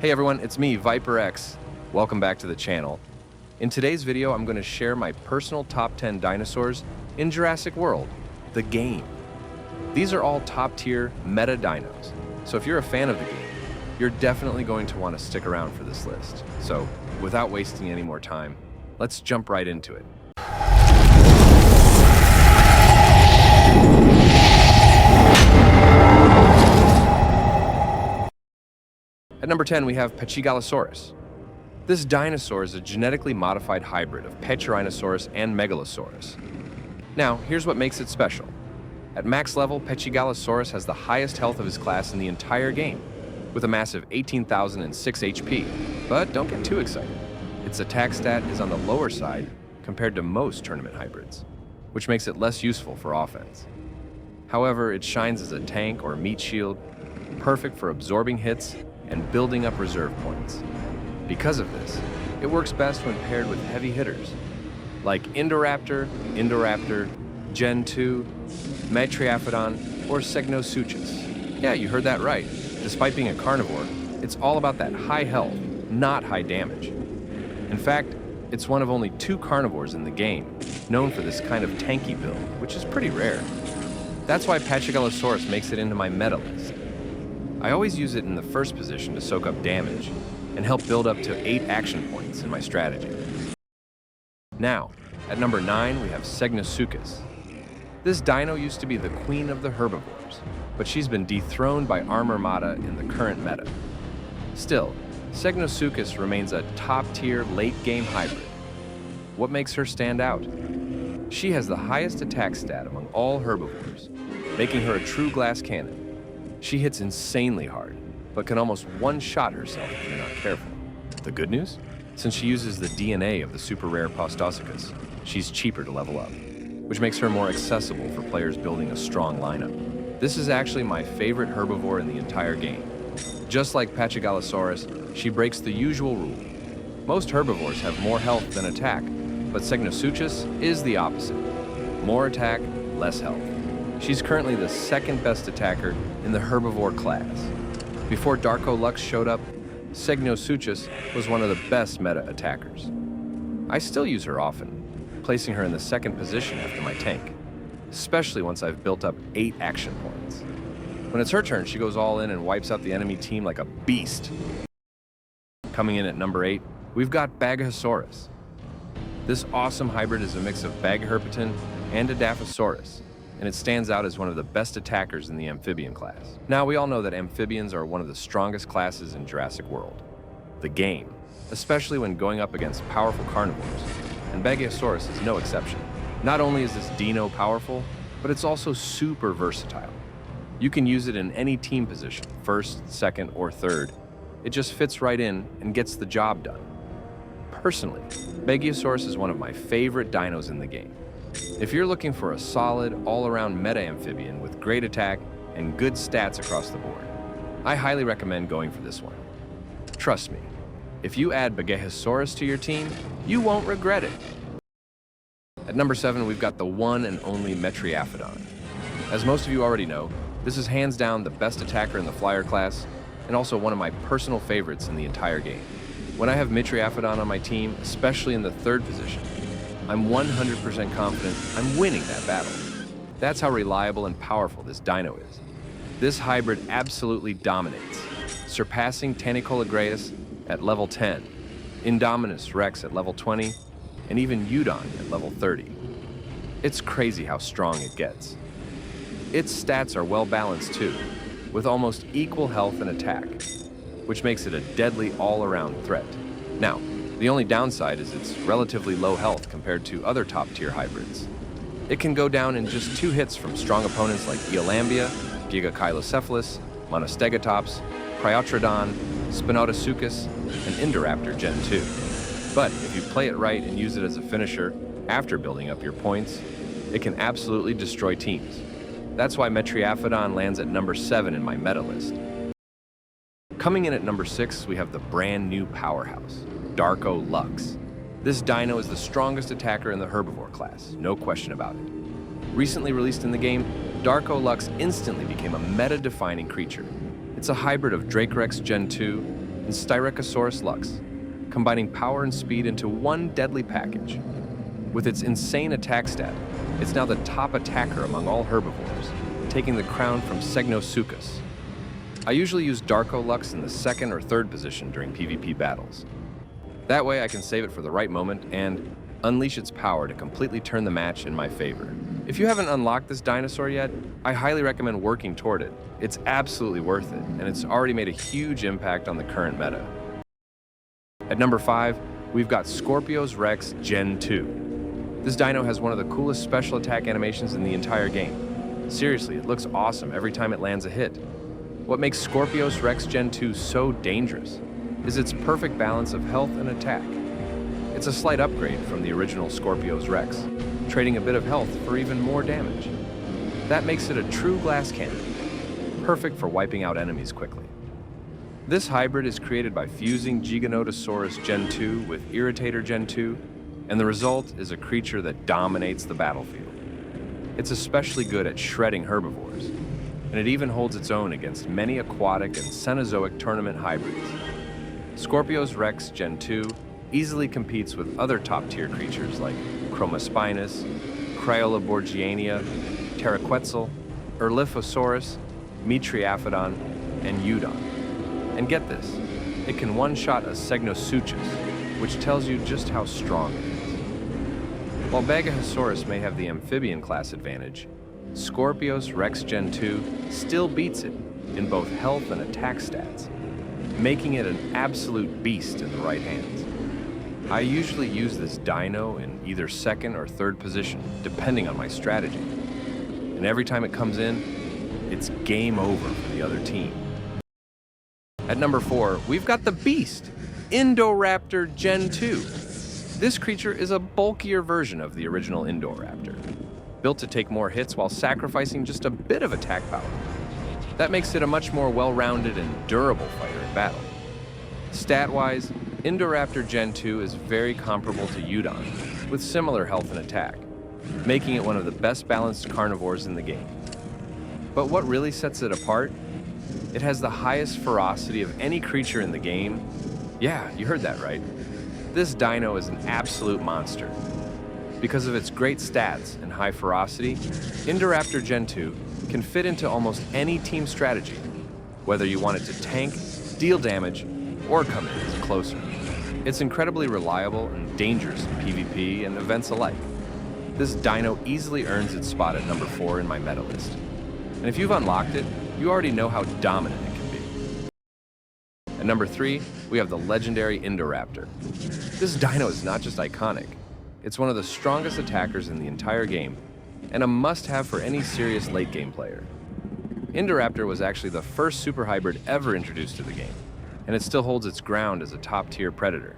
Hey everyone, it's me, ViperX. Welcome back to the channel. In today's video, I'm going to share my personal top 10 dinosaurs in Jurassic World, the game. These are all top-tier meta dinos, so if you're a fan of the game, you're definitely going to want to stick around for this list. So, without wasting any more time, let's jump right into it. At number 10, we have Pachigalosaurus. This dinosaur is a genetically modified hybrid of Pachyrhinosaurus and Megalosaurus. Now, here's what makes it special. At max level, Pachigalosaurus has the highest health of his class in the entire game, with a massive 18,006 HP. But don't get too excited. Its attack stat is on the lower side compared to most tournament hybrids, which makes it less useful for offense. However, it shines as a tank or meat shield, perfect for absorbing hits and building up reserve points. Because of this, it works best when paired with heavy hitters, like Indoraptor Gen 2, Metriafodon, or Segnosuchus. Yeah, you heard that right. Despite being a carnivore, it's all about that high health, not high damage. In fact, it's one of only 2 carnivores in the game known for this kind of tanky build, which is pretty rare. That's why Pachigalosaurus makes it into my meta list. I always use it in the first position to soak up damage and help build up to 8 action points in my strategy. Now, at number 9, we have Segnosuchus. This dino used to be the queen of the herbivores, but she's been dethroned by Armormata in the current meta. Still, Segnosuchus remains a top-tier late-game hybrid. What makes her stand out? She has the highest attack stat among all herbivores, making her a true glass cannon. She hits insanely hard, but can almost one-shot herself if you're not careful. The good news? Since she uses the DNA of the super-rare Dinosaurs, she's cheaper to level up, which makes her more accessible for players building a strong lineup. This is actually my favorite herbivore in the entire game. Just like Pachigalosaurus, she breaks the usual rule. Most herbivores have more health than attack, but Segnosuchus is the opposite. More attack, less health. She's currently the second best attacker in the herbivore class. Before Darkolux showed up, Segnosuchus was one of the best meta attackers. I still use her often, placing her in the second position after my tank, especially once I've built up 8 action points. When it's her turn, she goes all in and wipes out the enemy team like a beast. Coming in at number 8, we've got Beagiosaurus. This awesome hybrid is a mix of Bagherpeton and Edaphosaurus, and it stands out as one of the best attackers in the amphibian class. Now, we all know that amphibians are one of the strongest classes in Jurassic World, the game, especially when going up against powerful carnivores, and Beagiosaurus is no exception. Not only is this dino powerful, but it's also super versatile. You can use it in any team position, first, second, or third. It just fits right in and gets the job done. Personally, Beagiosaurus is one of my favorite dinos in the game. If you're looking for a solid, all-around meta amphibian with great attack and good stats across the board, I highly recommend going for this one. Trust me, if you add Beagiosaurus to your team, you won't regret it. At number 7, we've got the one and only Metriafodon. As most of you already know, this is hands down the best attacker in the flyer class, and also one of my personal favorites in the entire game. When I have Metriafodon on my team, especially in the 3rd position, I'm 100% confident I'm winning that battle. That's how reliable and powerful this dino is. This hybrid absolutely dominates, surpassing Tanicolegreus at level 10, Indoraptor Rex at level 20, and even Udon at level 30. It's crazy how strong it gets. Its stats are well balanced too, with almost equal health and attack, which makes it a deadly all-around threat. Now, the only downside is its relatively low health compared to other top-tier hybrids. It can go down in just 2 hits from strong opponents like Eolambia, Pachigalosaurus, Monostegatops, Priotrodon, Segnosuchus, and Indoraptor Gen 2. But if you play it right and use it as a finisher after building up your points, it can absolutely destroy teams. That's why Metriafodon lands at number 7 in my meta list. Coming in at number 6, we have the brand new powerhouse, Darkolux. This dino is the strongest attacker in the herbivore class, no question about it. Recently released in the game, Darkolux instantly became a meta-defining creature. It's a hybrid of ViperX Gen 2, and Styracosaurus Lux, combining power and speed into one deadly package. With its insane attack stat, it's now the top attacker among all herbivores, taking the crown from Segnosuchus. I usually use Darkolux in the second or third position during PvP battles. That way I can save it for the right moment and unleash its power to completely turn the match in my favor. If you haven't unlocked this dinosaur yet, I highly recommend working toward it. It's absolutely worth it, and it's already made a huge impact on the current meta. At number 5, we've got Scorpios Rex Gen 2. This dino has one of the coolest special attack animations in the entire game. Seriously, it looks awesome every time it lands a hit. What makes Scorpios Rex Gen 2 so dangerous is its perfect balance of health and attack. It's a slight upgrade from the original Scorpios Rex, trading a bit of health for even more damage. That makes it a true glass cannon, perfect for wiping out enemies quickly. This hybrid is created by fusing Giganotosaurus Gen 2 with Irritator Gen 2, and the result is a creature that dominates the battlefield. It's especially good at shredding herbivores, and it even holds its own against many aquatic and Cenozoic tournament hybrids. Scorpios Rex Gen 2 easily competes with other top-tier creatures like Chromaspinus, Cryoloborgiania, Pteroquetzal, Erliphosaurus, Metriafodon, and Eudon. And get this, it can one-shot a Segnosuchus, which tells you just how strong it is. While Beagiosaurus may have the amphibian class advantage, Scorpios Rex Gen 2 still beats it in both health and attack stats, making it an absolute beast in the right hands. I usually use this dino in either second or third position, depending on my strategy. And every time it comes in, it's game over for the other team. At number 4, we've got the beast, Indoraptor Gen 2. This creature is a bulkier version of the original Indoraptor, built to take more hits while sacrificing just a bit of attack power. That makes it a much more well-rounded and durable fighter in battle. Stat-wise, Indoraptor Gen 2 is very comparable to Eudon, with similar health and attack, making it one of the best balanced carnivores in the game. But what really sets it apart? It has the highest ferocity of any creature in the game. Yeah, you heard that right. This dino is an absolute monster. Because of its great stats and high ferocity, Indoraptor Gen 2 can fit into almost any team strategy, whether you want it to tank, deal damage, or come in as a closer. It's incredibly reliable and dangerous in PvP and events alike. This dino easily earns its spot at number 4 in my meta list. And if you've unlocked it, you already know how dominant it can be. At number 3, we have the legendary Indoraptor. This dino is not just iconic, it's one of the strongest attackers in the entire game, and a must-have for any serious late-game player. Indoraptor was actually the first super hybrid ever introduced to the game, and it still holds its ground as a top-tier predator.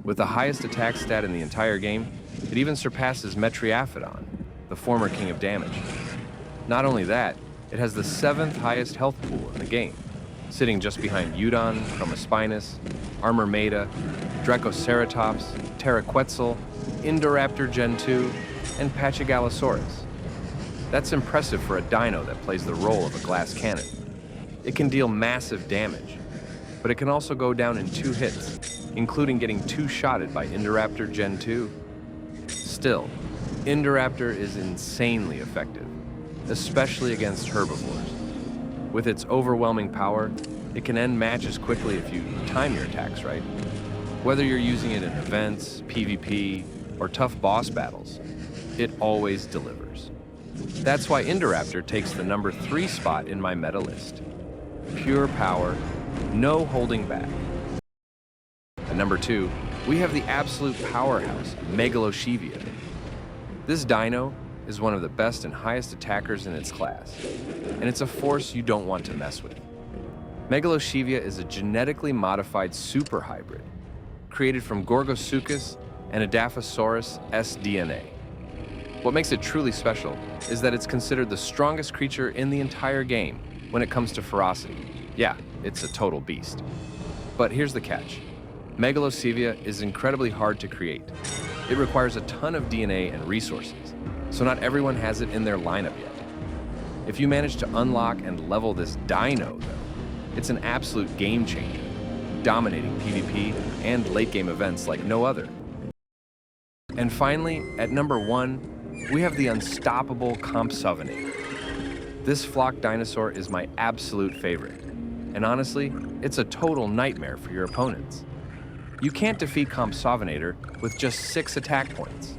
With the highest attack stat in the entire game, it even surpasses Metriafodon, the former king of damage. Not only that, it has the 7th highest health pool in the game, sitting just behind Eudon, Chromaspinus, Armormeta, Dracoceratops, Pteroquetzal, Indoraptor Gen 2, and Pachigalosaurus. That's impressive for a dino that plays the role of a glass cannon. It can deal massive damage, but it can also go down in 2 hits, including getting 2-shotted by Indoraptor Gen 2. Still, Indoraptor is insanely effective, especially against herbivores. With its overwhelming power, it can end matches quickly if you time your attacks right. Whether you're using it in events, PvP, or tough boss battles, it always delivers. That's why Indoraptor takes the number 3 spot in my meta list. Pure power, no holding back. At number 2, we have the absolute powerhouse, Megalochevia. This dino is one of the best and highest attackers in its class, and it's a force you don't want to mess with. Megalochevia is a genetically modified super hybrid, created from Gorgosuchus and Edaphosaurus S DNA. What makes it truly special is that it's considered the strongest creature in the entire game when it comes to ferocity. Yeah, it's a total beast. But here's the catch. Megalochevia is incredibly hard to create. It requires a ton of DNA and resources, so not everyone has it in their lineup yet. If you manage to unlock and level this dino, though, it's an absolute game changer, dominating PvP and late-game events like no other. And finally, at number 1, we have the unstoppable Companator. This flock dinosaur is my absolute favorite, and honestly, it's a total nightmare for your opponents. You can't defeat Companator with just 6 attack points.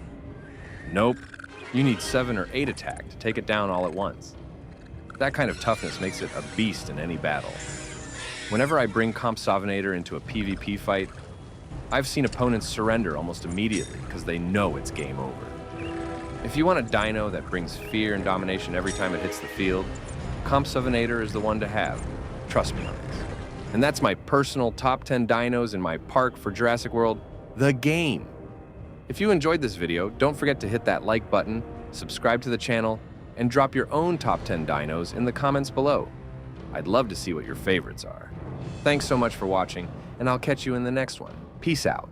Nope, you need 7 or 8 attack to take it down all at once. That kind of toughness makes it a beast in any battle. Whenever I bring Companator into a PvP fight, I've seen opponents surrender almost immediately because they know it's game over. If you want a dino that brings fear and domination every time it hits the field, Companator is the one to have. Trust me on this. And that's my personal top 10 dinos in my park for Jurassic World, the game. If you enjoyed this video, don't forget to hit that like button, subscribe to the channel, and drop your own top 10 dinos in the comments below. I'd love to see what your favorites are. Thanks so much for watching, and I'll catch you in the next one. Peace out.